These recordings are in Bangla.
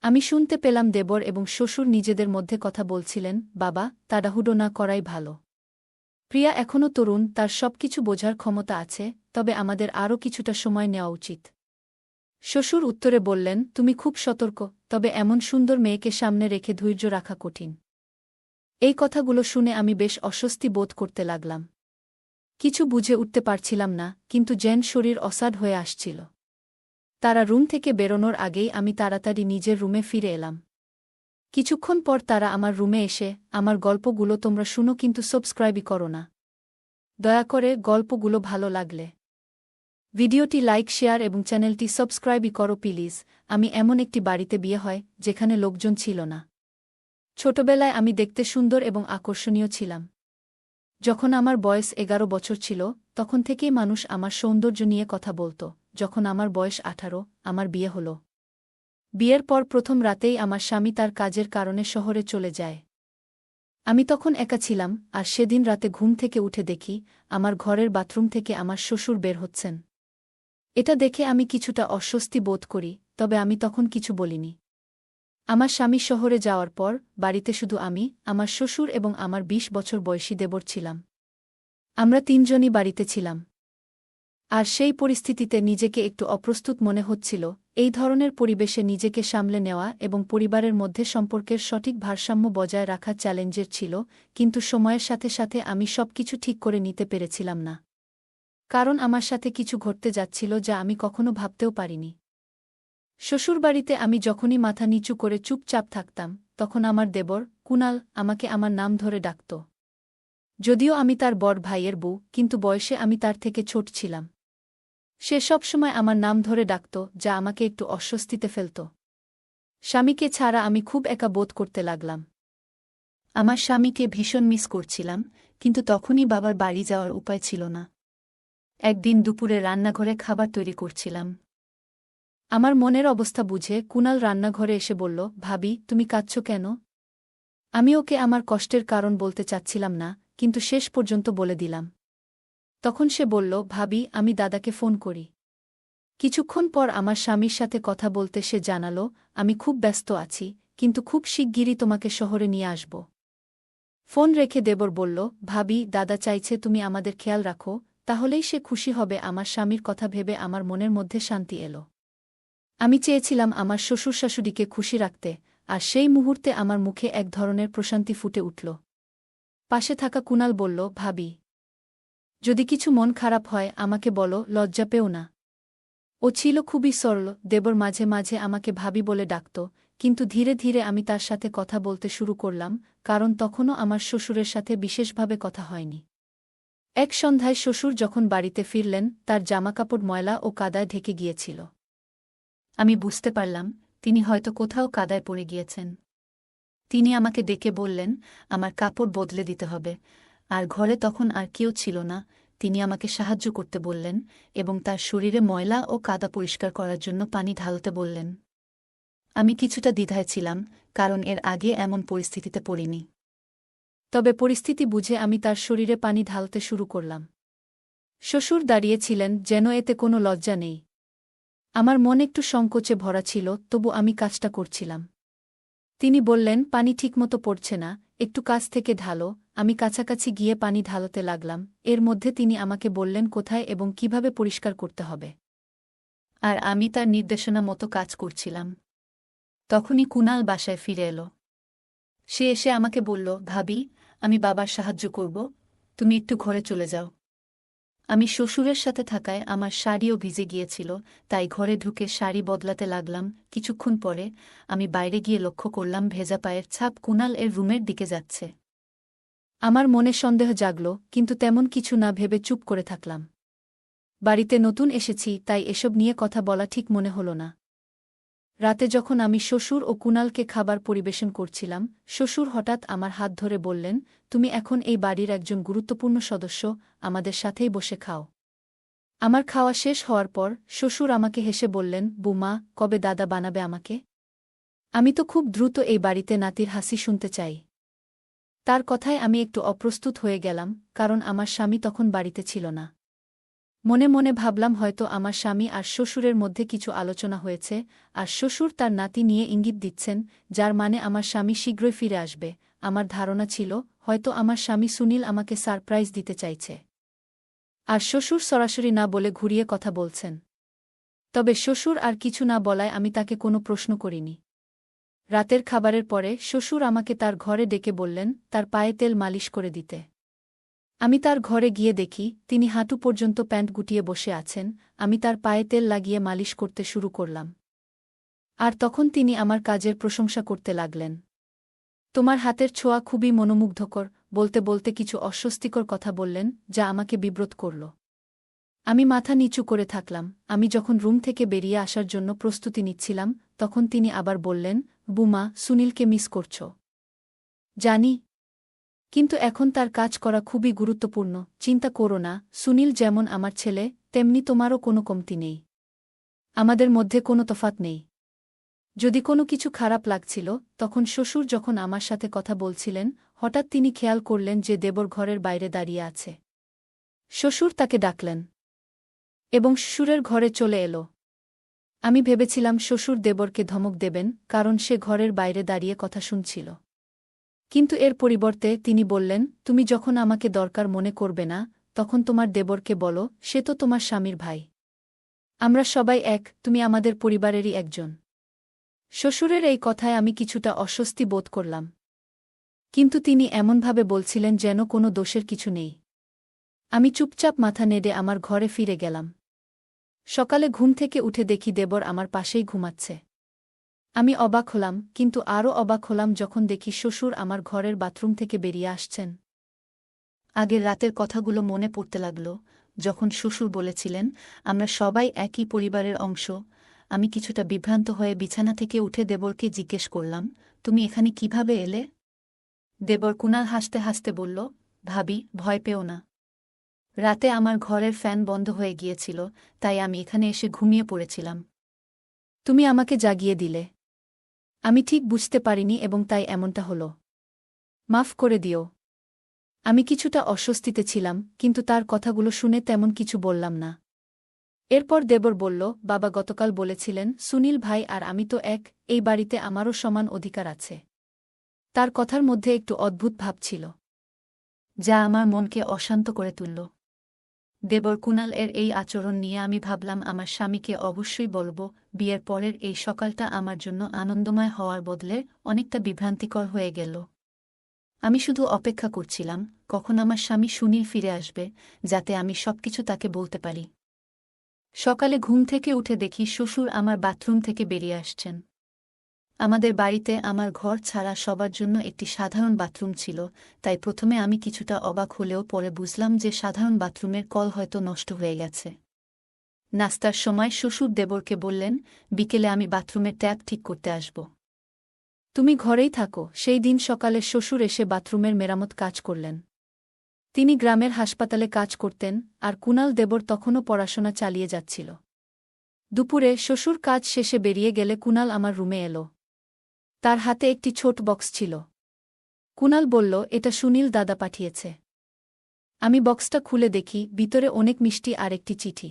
আমি শুনতে পেলাম দেবর এবং শ্বশুর নিজেদের মধ্যে কথা বলছিলেন, বাবা, তাড়াহুড়ো না করাই ভালো। প্রিয়া এখনও তরুণ, তার সবকিছু বোঝার ক্ষমতা আছে, তবে আমাদের আরও কিছুটা সময় নেওয়া উচিত। শ্বশুর উত্তরে বললেন, তুমি খুব সতর্ক, তবে এমন সুন্দর মেয়েকে সামনে রেখে ধৈর্য রাখা কঠিন। এই কথাগুলো শুনে আমি বেশ অস্বস্তি বোধ করতে লাগলাম। কিছু বুঝে উঠতে পারছিলাম না, কিন্তু যেন শরীর অসাড় হয়ে আসছিল। তারা রুম থেকে বেরোনোর আগেই আমি তাড়াতাড়ি নিজের রুমে ফিরে এলাম। কিছুক্ষণ পর তারা আমার রুমে এসে, আমার গল্পগুলো তোমরা শুনো কিন্তু সাবস্ক্রাইবই করো না। দয়া করে গল্পগুলো ভালো লাগলে ভিডিওটি লাইক, শেয়ার এবং চ্যানেলটি সাবস্ক্রাইবই করো প্লিজ। আমি এমন একটি বাড়িতে বিয়ে হয় যেখানে লোকজন ছিল না। ছোটবেলায় আমি দেখতে সুন্দর এবং আকর্ষণীয় ছিলাম। যখন আমার বয়স 11 বছর ছিল, তখন থেকেই মানুষ আমার সৌন্দর্য নিয়ে কথা বলত। যখন আমার বয়স 18, আমার বিয়ে হল। বিয়ের পর প্রথম রাতেই আমার স্বামী তার কাজের কারণে শহরে চলে যায়। আমি তখন একা ছিলাম, আর সেদিন রাতে ঘুম থেকে উঠে দেখি আমার ঘরের বাথরুম থেকে আমার শ্বশুর বের হচ্ছেন। এটা দেখে আমি কিছুটা অস্বস্তি বোধ করি, তবে আমি তখন কিছু বলিনি। আমার স্বামী শহরে যাওয়ার পর বাড়িতে শুধু আমি, আমার শ্বশুর এবং আমার 20 বছর বয়সী দেবর ছিলাম। আমরা তিনজনই বাড়িতে ছিলাম। আর সেই পরিস্থিতিতে নিজেকে একটু অপ্রস্তুত মনে হচ্ছিল। এই ধরনের পরিবেশে নিজেকে সামলে নেওয়া এবং পরিবারের মধ্যে সম্পর্কের সঠিক ভারসাম্য বজায় রাখা চ্যালেঞ্জের ছিল, কিন্তু সময়ের সাথে সাথে আমি সবকিছু ঠিক করে নিতে পেরেছিলাম না। কারণ আমার সাথে কিছু ঘটতে যাচ্ছিল যা আমি কখনো ভাবতেও পারিনি। শ্বশুরবাড়িতে আমি যখনই মাথা নিচু করে চুপচাপ থাকতাম, তখন আমার দেবর, কুনাল, আমাকে আমার নাম ধরে ডাকত। যদিও আমি তার বড় ভাইয়ের বউ, কিন্তু বয়সে আমি তার থেকে ছোট ছিলাম। সে সবসময় আমার নাম ধরে ডাকত, যা আমাকে একটু অস্বস্তিতে ফেলত। স্বামীকে ছাড়া আমি খুব একা বোধ করতে লাগলাম। আমার স্বামীকে ভীষণ মিস করছিলাম, কিন্তু তখনই বাবার বাড়ি যাওয়ার উপায় ছিল না। একদিন দুপুরে রান্নাঘরে খাবার তৈরি করছিলাম। আমার মনের অবস্থা বুঝে কুনাল রান্নাঘরে এসে বলল, ভাবি, তুমি কাঁদছ কেন? আমি ওকে আমার কষ্টের কারণ বলতে চাচ্ছিলাম না, কিন্তু শেষ পর্যন্ত বলে দিলাম। তখন সে বলল, ভাবি, আমি দাদাকে ফোন করি। কিছুক্ষণ পর আমার স্বামীর সাথে কথা বলতে সে জানাল, আমি খুব ব্যস্ত আছি, কিন্তু খুব শিগগিরই তোমাকে শহরে নিয়ে আসব। ফোন রেখে দেবর বলল, ভাবি, দাদা চাইছে তুমি আমাদের খেয়াল রাখো, তাহলেই সে খুশি হবে। আমার স্বামীর কথা ভেবে আমার মনের মধ্যে শান্তি এলো। আমি চেয়েছিলাম আমার শ্বশুর শাশুড়িকে খুশি রাখতে, আর সেই মুহূর্তে আমার মুখে এক ধরনের প্রশান্তি ফুটে উঠল। পাশে থাকা কুনাল বলল, ভাবি, যদি কিছু মন খারাপ হয় আমাকে বলো, লজ্জা পেও না। ও ছিল খুবই সরল। দেবর মাঝে মাঝে আমাকে ভাবি বলে ডাকত, কিন্তু ধীরে ধীরে আমি তার সাথে কথা বলতে শুরু করলাম, কারণ তখনও আমার শ্বশুরের সাথে বিশেষভাবে কথা হয়নি। এক সন্ধ্যায় শ্বশুর যখন বাড়িতে ফিরলেন, তার জামাকাপড় ময়লা ও কাদায় ঢেকে গিয়েছিল। আমি বুঝতে পারলাম তিনি হয়তো কোথাও কাদায় পড়ে গিয়েছেন। তিনি আমাকে ডেকে বললেন আমার কাপড় বদলে দিতে হবে, আর ঘরে তখন আর কেউ ছিল না। তিনি আমাকে সাহায্য করতে বললেন এবং তার শরীরে ময়লা ও কাদা পরিষ্কার করার জন্য পানি ঢালতে বললেন। আমি কিছুটা দ্বিধায় ছিলাম, কারণ এর আগে এমন পরিস্থিতিতে পড়িনি। তবে পরিস্থিতি বুঝে আমি তার শরীরে পানি ঢালতে শুরু করলাম। শ্বশুর দাঁড়িয়েছিলেন, যেন এতে কোনো লজ্জা নেই। আমার মন একটু সংকোচে ভরা ছিল, তবু আমি কাজটা করছিলাম। তিনি বললেন, পানি ঠিকমতো পড়ছে না, একটু কাছ থেকে ঢালো। আমি কাছাকাছি গিয়ে পানি ঢালতে লাগলাম। এর মধ্যে তিনি আমাকে বললেন কোথায় এবং কিভাবে পরিষ্কার করতে হবে। আর আমি তার নির্দেশনা মতো কাজ করছিলাম। তখনই কুনাল বাসায় ফিরে এলো। সে এসে আমাকে বলল, ভাবি, আমি বাবার সাহায্য করব, তুমি একটু ঘরে চলে যাও। আমি শ্বশুরের সাথে থাকায় আমার শাড়িও ভিজে গিয়েছিল, তাই ঘরে ঢুকে শাড়ি বদলাতে লাগলাম। কিছুক্ষণ পরে আমি বাইরে গিয়ে লক্ষ্য করলাম ভেজা পায়ের ছাপ কুনাল এর রুমের দিকে যাচ্ছে। আমার মনে সন্দেহ জাগল, কিন্তু তেমন কিছু না ভেবে চুপ করে থাকলাম। বাড়িতে নতুন এসেছি, তাই এসব নিয়ে কথা বলা ঠিক মনে হল না। রাতে যখন আমি শ্বশুর ও কুনালকে খাবার পরিবেশন করছিলাম, শ্বশুর হঠাৎ আমার হাত ধরে বললেন, তুমি এখন এই বাড়ির একজন গুরুত্বপূর্ণ সদস্য, আমাদের সাথেই বসে খাও। আমার খাওয়া শেষ হওয়ার পর শ্বশুর আমাকে হেসে বললেন, বুমা, কবে দাদা বানাবে আমাকে? আমি তো খুব দ্রুত এই বাড়িতে নাতির হাসি শুনতে চাই। তার কথায় আমি একটু অপ্রস্তুত হয়ে গেলাম, কারণ আমার স্বামী তখন বাড়িতে ছিল না। মনে মনে ভাবলাম হয়তো আমার স্বামী আর শ্বশুরের মধ্যে কিছু আলোচনা হয়েছে, আর শ্বশুর তার নাতি নিয়ে ইঙ্গিত দিচ্ছেন, যার মানে আমার স্বামী শীঘ্রই ফিরে আসবে। আমার ধারণা ছিল হয়তো আমার স্বামী সুনীল আমাকে সারপ্রাইজ দিতে চাইছে, আর শ্বশুর সরাসরি না বলে ঘুরিয়ে কথা বলছেন। তবে শ্বশুর আর কিছু না বলায় আমি তাকে কোনো প্রশ্ন করিনি। রাতের খাবারের পরে শ্বশুর আমাকে তার ঘরে ডেকে বললেন তার পায়ে তেল মালিশ করে দিতে। আমি তার ঘরে গিয়ে দেখি তিনি হাঁটু পর্যন্ত প্যান্ট গুটিয়ে বসে আছেন। আমি তার পায়ে তেল লাগিয়ে মালিশ করতে শুরু করলাম, আর তখন তিনি আমার কাজের প্রশংসা করতে লাগলেন। তোমার হাতের ছোঁয়া খুবই মনোমুগ্ধকর, বলতে বলতে কিছু অস্বস্তিকর কথা বললেন, যা আমাকে বিব্রত করল। আমি মাথা নিচু করে থাকলাম। আমি যখন রুম থেকে বেরিয়ে আসার জন্য প্রস্তুতি নিচ্ছিলাম, তখন তিনি আবার বললেন, বুমা, সুনীলকে মিস করছ? জানি, কিন্তু এখন তার কাজ করা খুবই গুরুত্বপূর্ণ। চিন্তা করো না, সুনীল যেমন আমার ছেলে, তেমনি তোমারও কোনো কমতি নেই। আমাদের মধ্যে কোনো তফাৎ নেই। যদি কোনো কিছু খারাপ লাগছিল, তখন শ্বশুর যখন আমার সাথে কথা বলছিলেন, হঠাৎ তিনি খেয়াল করলেন যে দেবর ঘরের বাইরে দাঁড়িয়ে আছে। শ্বশুর তাকে ডাকলেন এবং শ্বশুরের ঘরে চলে এলো। আমি ভেবেছিলাম শ্বশুর দেবরকে ধমক দেবেন, কারণ সে ঘরের বাইরে দাঁড়িয়ে কথা শুনছিল। কিন্তু এর পরিবর্তে তিনি বললেন, তুমি যখন আমাকে দরকার মনে করবে না, তখন তোমার দেবরকে বলো, সে তো তোমার স্বামীর ভাই। আমরা সবাই এক, তুমি আমাদের পরিবারেরই একজন। শ্বশুরের এই কথায় আমি কিছুটা অস্বস্তি বোধ করলাম, কিন্তু তিনি এমনভাবে বলছিলেন যেন কোনো দোষের কিছু নেই। আমি চুপচাপ মাথা নেড়ে আমার ঘরে ফিরে গেলাম। সকালে ঘুম থেকে উঠে দেখি দেবর আমার পাশেই ঘুমাচ্ছে। আমি অবাক হলাম, কিন্তু আরও অবাক হলাম যখন দেখি শ্বশুর আমার ঘরের বাথরুম থেকে বেরিয়ে আসছেন। আগের রাতের কথাগুলো মনে পড়তে লাগল, যখন শ্বশুর বলেছিলেন আমরা সবাই একই পরিবারের অংশ। আমি কিছুটা বিভ্রান্ত হয়ে বিছানা থেকে উঠে দেবরকে জিজ্ঞেস করলাম, তুমি এখানে কিভাবে এলে? দেবর কুনাল হাসতে হাসতে বলল, ভাবি, ভয় পেও না। রাতে আমার ঘরের ফ্যান বন্ধ হয়ে গিয়েছিল, তাই আমি এখানে এসে ঘুমিয়ে পড়েছিলাম। তুমি আমাকে জাগিয়ে দিলে। আমি ঠিক বুঝতে পারিনি এবং তাই এমনটা হলো। মাফ করে দিও। আমি কিছুটা অস্বস্তিতে ছিলাম, কিন্তু তার কথাগুলো শুনে তেমন কিছু বললাম না। এরপর দেবর বলল, বাবা গতকাল বলেছিলেন সুনীল ভাই আর আমি তো এক, এই বাড়িতে আমারও সমান অধিকার আছে। তার কথার মধ্যে একটু অদ্ভুত ভাব ছিল, যা আমার মনকে অশান্ত করে তুলল। দেবর কুনাল এর এই আচরণ নিয়ে আমি ভাবলাম আমার স্বামীকে অবশ্যই বলব। বিয়ের পরের এই সকালটা আমার জন্য আনন্দময় হওয়ার বদলে অনেকটা বিভ্রান্তিকর হয়ে গেল। আমি শুধু অপেক্ষা করছিলাম কখন আমার স্বামী সুনীল ফিরে আসবে, যাতে আমি সবকিছু তাকে বলতে পারি। সকালে ঘুম থেকে উঠে দেখি শ্বশুর আমার বাথরুম থেকে বেরিয়ে আসছেন। আমাদের বাড়িতে আমার ঘর ছাড়া সবার জন্য একটি সাধারণ বাথরুম ছিল, তাই প্রথমে আমি কিছুটা অবাক হলেও পরে বুঝলাম যে সাধারণ বাথরুমের কল হয়তো নষ্ট হয়ে গেছে। নাস্তার সময় শ্বশুর দেবরকে বললেন, বিকেলে আমি বাথরুমের ট্যাপ ঠিক করতে আসব। তুমি ঘরেই থাকো। সেই দিন সকালে শ্বশুর এসে বাথরুমের মেরামত কাজ করলেন। তিনি গ্রামের হাসপাতালে কাজ করতেন, আর কুনাল দেবর তখনও পড়াশোনা চালিয়ে যাচ্ছিল। দুপুরে শ্বশুর কাজ শেষে বেরিয়ে গেলে কুনাল আমার রুমে এলো। তার হাতে একটি ছোট বক্স ছিল। কুনাল বলল, এটা সুনীল দাদা পাঠিয়েছে। আমি বক্সটা খুলে দেখি ভিতরে অনেক মিষ্টি আর একটি চিঠি।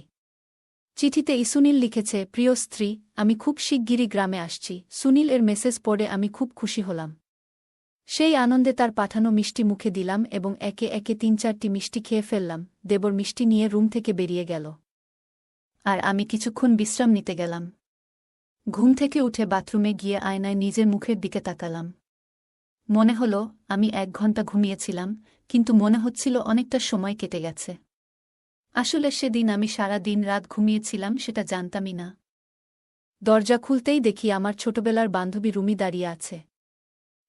চিঠিতে সুনীল লিখেছে, প্রিয় স্ত্রী, আমি খুব শিগগিরই গ্রামে আসছি। সুনীল এর মেসেজ পড়ে আমি খুব খুশি হলাম। সেই আনন্দে তার পাঠানো মিষ্টি মুখে দিলাম এবং একে একে ৩-৪টি মিষ্টি খেয়ে ফেললাম। দেবর মিষ্টি নিয়ে রুম থেকে বেরিয়ে গেল, আর আমি কিছুক্ষণ বিশ্রাম নিতে গেলাম। ঘুম থেকে উঠে বাথরুমে গিয়ে আয়নায় নিজের মুখের দিকে তাকালাম। মনে হলো আমি ১ ঘন্টা ঘুমিয়েছিলাম, কিন্তু মনে হচ্ছিল অনেকটা সময় কেটে গেছে। আসলে সেদিন আমি সারা দিন রাত ঘুমিয়েছিলাম সেটা জানতামই না। দরজা খুলতেই দেখি আমার ছোটবেলার বান্ধবী রুমি দাঁড়িয়ে আছে।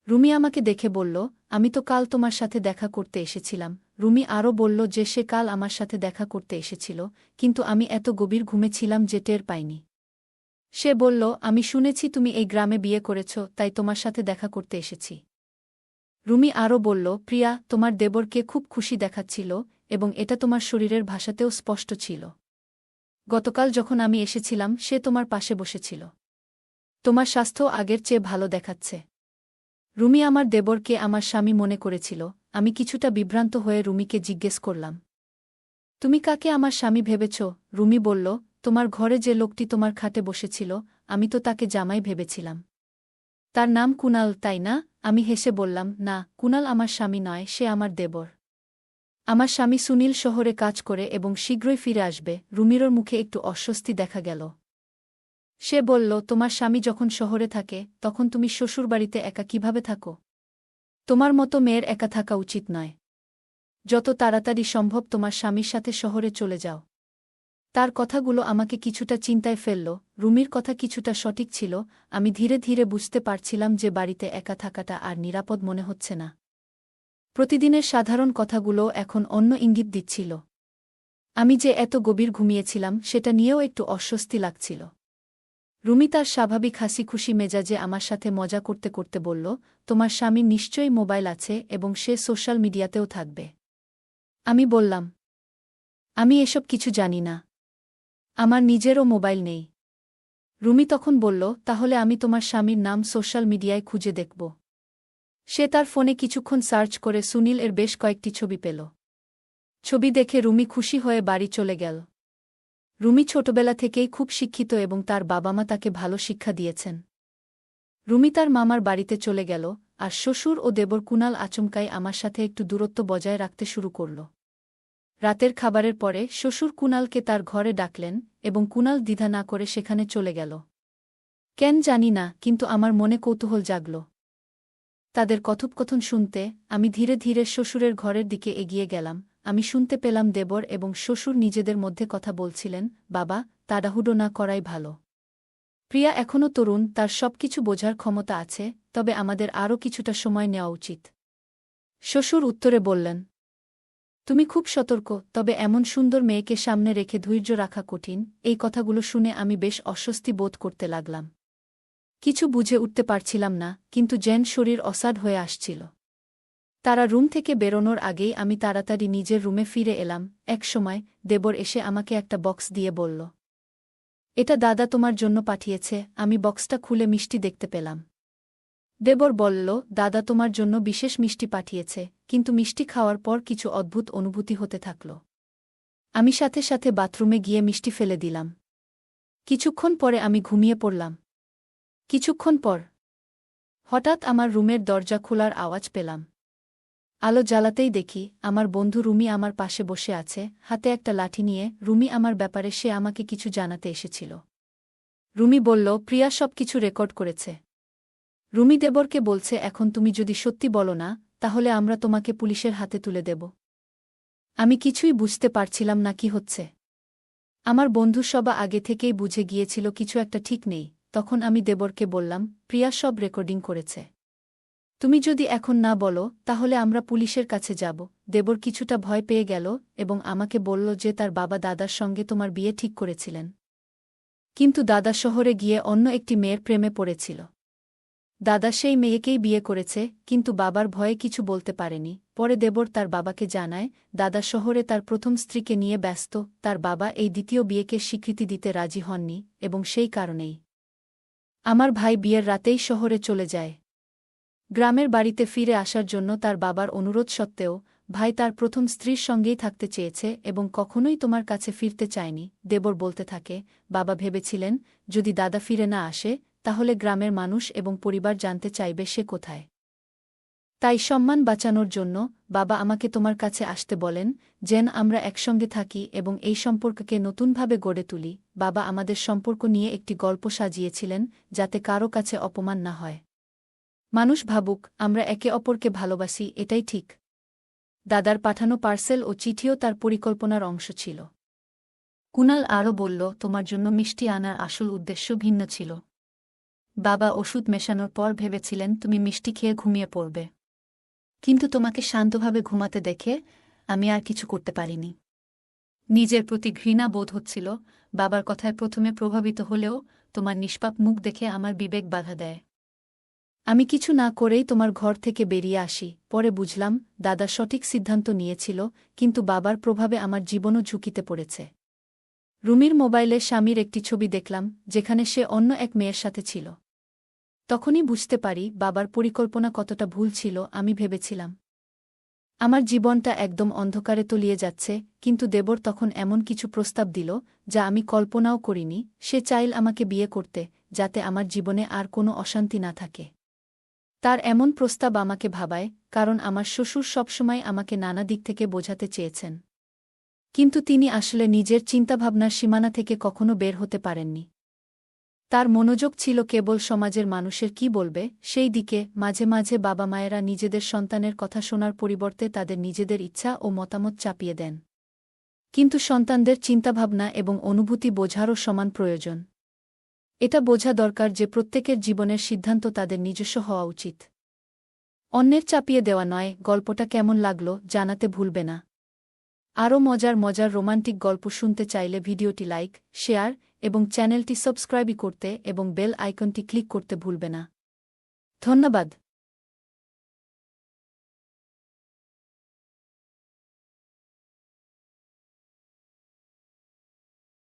রুমি আমাকে দেখে বলল, আমি তো কাল তোমার সাথে দেখা করতে এসেছিলাম। রুমি আরও বলল যে সে কাল আমার সাথে দেখা করতে এসেছিল, কিন্তু আমি এত গভীর ঘুমে ছিলাম যে টের পাইনি। সে বলল, আমি শুনেছি তুমি এই গ্রামে বিয়ে করেছ, তাই তোমার সাথে দেখা করতে এসেছি। রুমি আরও বলল, প্রিয়া, তোমার দেবরকে খুব খুশি দেখাচ্ছিল এবং এটা তোমার শরীরের ভাষাতেও স্পষ্ট ছিল। গতকাল যখন আমি এসেছিলাম সে তোমার পাশে বসেছিল। তোমার স্বাস্থ্য আগের চেয়ে ভালো দেখাচ্ছে। রুমি আমার দেবরকে আমার স্বামী মনে করেছিল। আমি কিছুটা বিভ্রান্ত হয়ে রুমিকে জিজ্ঞেস করলাম, তুমি কাকে আমার স্বামী ভেবেছ? রুমি বলল, তোমার ঘরে যে লোকটি তোমার খাটে বসেছিল, আমি তো তাকে জামাই ভেবেছিলাম। তার নাম কুনাল, তাই না? আমি হেসে বললাম, না, কুনাল আমার স্বামী নয়, সে আমার দেবর। আমার স্বামী সুনীল শহরে কাজ করে এবং শীঘ্রই ফিরে আসবে। রুমিরর মুখে একটু অস্বস্তি দেখা গেল। সে বলল, তোমার স্বামী যখন শহরে থাকে তখন তুমি শ্বশুরবাড়িতে একা কিভাবে থাকো? তোমার মতো মেয়ের একা থাকা উচিত নয়। যত তাড়াতাড়ি সম্ভব তোমার স্বামীর সাথে শহরে চলে যাও। তার কথাগুলো আমাকে কিছুটা চিন্তায় ফেলল। রুমির কথা কিছুটা সঠিক ছিল। আমি ধীরে ধীরে বুঝতে পারছিলাম যে বাড়িতে একা থাকাটা আর নিরাপদ মনে হচ্ছে না। প্রতিদিনের সাধারণ কথাগুলো এখন অন্য ইঙ্গিত দিচ্ছিল। আমি যে এত গভীর ঘুমিয়েছিলাম সেটা নিয়েও একটু অস্বস্তি লাগছিল। রুমি তার স্বাভাবিক হাসি খুশি মেজাজে আমার সাথে মজা করতে করতে বলল, তোমার স্বামীর নিশ্চয়ই মোবাইল আছে এবং সে সোশ্যাল মিডিয়াতেও থাকবে। আমি বললাম, আমি এসব কিছু জানি না। আমার নিজেরও মোবাইল নেই। রুমি তখন বলল, তাহলে আমি তোমার স্বামীর নাম সোশ্যাল মিডিয়ায় খুঁজে দেখব। সে তার ফোনে কিছুক্ষণ সার্চ করে সুনীল এর বেশ কয়েকটি ছবি পেল। ছবি দেখে রুমি খুশি হয়ে বাড়ি চলে গেল। রুমি ছোটবেলা থেকেই খুব শিক্ষিত এবং তার বাবা মা তাকে ভালো শিক্ষা দিয়েছেন। রুমি তার মামার বাড়িতে চলে গেল, আর শ্বশুর ও দেবর কুনাল আচমকাই আমার সাথে একটু দূরত্ব বজায় রাখতে শুরু করল। রাতের খাবারের পরে শ্বশুর কুনালকে তার ঘরে ডাকলেন এবং কুনাল দ্বিধা না করে সেখানে চলে গেল। কেন জানি না, কিন্তু আমার মনে কৌতূহল জাগল। তাদের কথোপকথন শুনতে আমি ধীরে ধীরে শ্বশুরের ঘরের দিকে এগিয়ে গেলাম। আমি শুনতে পেলাম দেবর এবং শ্বশুর নিজেদের মধ্যে কথা বলছিলেন, বাবা, তাড়াহুড়ো না করাই ভালো। প্রিয়া এখনও তরুণ, তার সবকিছু বোঝার ক্ষমতা আছে, তবে আমাদের আরও কিছুটা সময় নেওয়া উচিত। শ্বশুর উত্তরে বললেন, তুমি খুব সতর্ক, তবে এমন সুন্দর মেয়েকে সামনে রেখে ধৈর্য রাখা কঠিন। এই কথাগুলো শুনে আমি বেশ অস্বস্তি বোধ করতে লাগলাম। কিছু বুঝে উঠতে পারছিলাম না, কিন্তু যেন শরীর অসাড় হয়ে আসছিল। তারা রুম থেকে বেরোনোর আগেই আমি তাড়াতাড়ি নিজের রুমে ফিরে এলাম। একসময় দেবর এসে আমাকে একটা বক্স দিয়ে বলল, এটা দাদা তোমার জন্য পাঠিয়েছে। আমি বক্সটা খুলে মিষ্টি দেখতে পেলাম। দেবর বলল, দাদা তোমার জন্য বিশেষ মিষ্টি পাঠিয়েছে, কিন্তু মিষ্টি খাওয়ার পর কিছু অদ্ভুত অনুভূতি হতে থাকল। আমি সাথে সাথে বাথরুমে গিয়ে মিষ্টি ফেলে দিলাম। কিছুক্ষণ পরে আমি ঘুমিয়ে পড়লাম। কিছুক্ষণ পর হঠাৎ আমার রুমের দরজা খোলার আওয়াজ পেলাম। আলো জ্বালাতেই দেখি আমার বন্ধু রুমি আমার পাশে বসে আছে, হাতে একটা লাঠি নিয়ে। রুমি আমার ব্যাপারে সে আমাকে কিছু জানাতে এসেছিল। রুমি বলল, প্রিয়া সবকিছু রেকর্ড করেছে। রুমি দেবরকে বলছে, এখন তুমি যদি সত্যি বলো না, তাহলে আমরা তোমাকে পুলিশের হাতে তুলে দেব। আমি কিছুই বুঝতে পারছিলাম না কি হচ্ছে। আমার বন্ধু সবা আগে থেকেই বুঝে গিয়েছিল কিছু একটা ঠিক নেই। তখন আমি দেবরকে বললাম, প্রিয়া সব রেকর্ডিং করেছে। তুমি যদি এখন না বলো তাহলে আমরা পুলিশের কাছে যাব। দেবর কিছুটা ভয় পেয়ে গেল এবং আমাকে বলল যে তার বাবা দাদার সঙ্গে তোমার বিয়ে ঠিক করেছিলেন, কিন্তু দাদা শহরে গিয়ে অন্য একটি মেয়ের প্রেমে পড়েছিল। দাদা সেই মেয়েকেই বিয়ে করেছে, কিন্তু বাবার ভয়ে কিছু বলতে পারেনি। পরে দেবর তার বাবাকে জানায়, দাদা শহরে তার প্রথম স্ত্রীকে নিয়ে ব্যস্ত। তার বাবা এই দ্বিতীয় বিয়েকে স্বীকৃতি দিতে রাজি হননি, এবং সেই কারণেই আমার ভাই বিয়ের রাতেই শহরে চলে যায়। গ্রামের বাড়িতে ফিরে আসার জন্য তার বাবার অনুরোধ সত্ত্বেও ভাই তার প্রথম স্ত্রীর সঙ্গেই থাকতে চেয়েছে এবং কখনোই তোমার কাছে ফিরতে চায়নি। দেবর বলতে থাকে, বাবা ভেবেছিলেন যদি দাদা ফিরে না আসে তাহলে গ্রামের মানুষ এবং পরিবার জানতে চাইবে সে কোথায়। তাই সম্মান বাঁচানোর জন্য বাবা আমাকে তোমার কাছে আসতে বলেন, যেন আমরা একসঙ্গে থাকি এবং এই সম্পর্ককে নতুনভাবে গড়ে তুলি। বাবা আমাদের সম্পর্ক নিয়ে একটি গল্প সাজিয়েছিলেন, যাতে কারো কাছে অপমান না হয়। মানুষ ভাবুক আমরা একে অপরকে ভালোবাসি, এটাই ঠিক। দাদার পাঠানো পার্সেল ও চিঠিও তার পরিকল্পনার অংশ ছিল। কুনাল আরও বলল, তোমার জন্য মিষ্টি আনার আসল উদ্দেশ্য ভিন্ন ছিল। বাবা ওষুধ মেশানোর পর ভেবেছিলেন তুমি মিষ্টি খেয়ে ঘুমিয়ে পড়বে, কিন্তু তোমাকে শান্তভাবে ঘুমাতে দেখে আমি আর কিছু করতে পারিনি। নিজের প্রতি ঘৃণা বোধ হচ্ছিল। বাবার কথায় প্রথমে প্রভাবিত হলেও তোমার নিষ্পাপ মুখ দেখে আমার বিবেক বাধা দেয়। আমি কিছু না করেই তোমার ঘর থেকে বেরিয়ে আসি। পরে বুঝলাম দাদা সঠিক সিদ্ধান্ত নিয়েছিল, কিন্তু বাবার প্রভাবে আমার জীবনও ঝুঁকিতে পড়েছে। রুমির মোবাইলে স্বামীর একটি ছবি দেখলাম, যেখানে সে অন্য এক মেয়ের সাথে ছিল। তখনই বুঝতে পারি বাবার পরিকল্পনা কতটা ভুল ছিল। আমি ভেবেছিলাম আমার জীবনটা একদম অন্ধকারে তলিয়ে যাচ্ছে, কিন্তু দেবর তখন এমন কিছু প্রস্তাব দিল যা আমি কল্পনাও করিনি। সে চাইল আমাকে বিয়ে করতে, যাতে আমার জীবনে আর কোনো অশান্তি না থাকে। তার এমন প্রস্তাব আমাকে ভাবায়, কারণ আমার শ্বশুর সবসময় আমাকে নানা দিক থেকে বোঝাতে চেয়েছেন। কিন্তু তিনি আসলে নিজের চিন্তাভাবনার সীমানা থেকে কখনো বের হতে পারেননি। তার মনোযোগ ছিল কেবল সমাজের মানুষের কি বলবে সেই দিকে। মাঝে মাঝে বাবা মায়েরা নিজেদের সন্তানের কথা শোনার পরিবর্তে তাদের নিজেদের ইচ্ছা ও মতামত চাপিয়ে দেন। কিন্তু সন্তানদের চিন্তাভাবনা এবং অনুভূতি বোঝারও সমান প্রয়োজন। এটা বোঝা দরকার যে প্রত্যেকের জীবনের সিদ্ধান্ত তাদের নিজস্ব হওয়া উচিত, অন্যের চাপিয়ে দেওয়া নয়। গল্পটা কেমন লাগলো জানাতে ভুলবে না। আরও মজার মজার রোমান্টিক গল্প শুনতে চাইলে ভিডিওটি লাইক, শেয়ার এবং চ্যানেলটি সাবস্ক্রাইব করতে এবং বেল আইকনটি ক্লিক করতে ভুলবে না। ধন্যবাদ।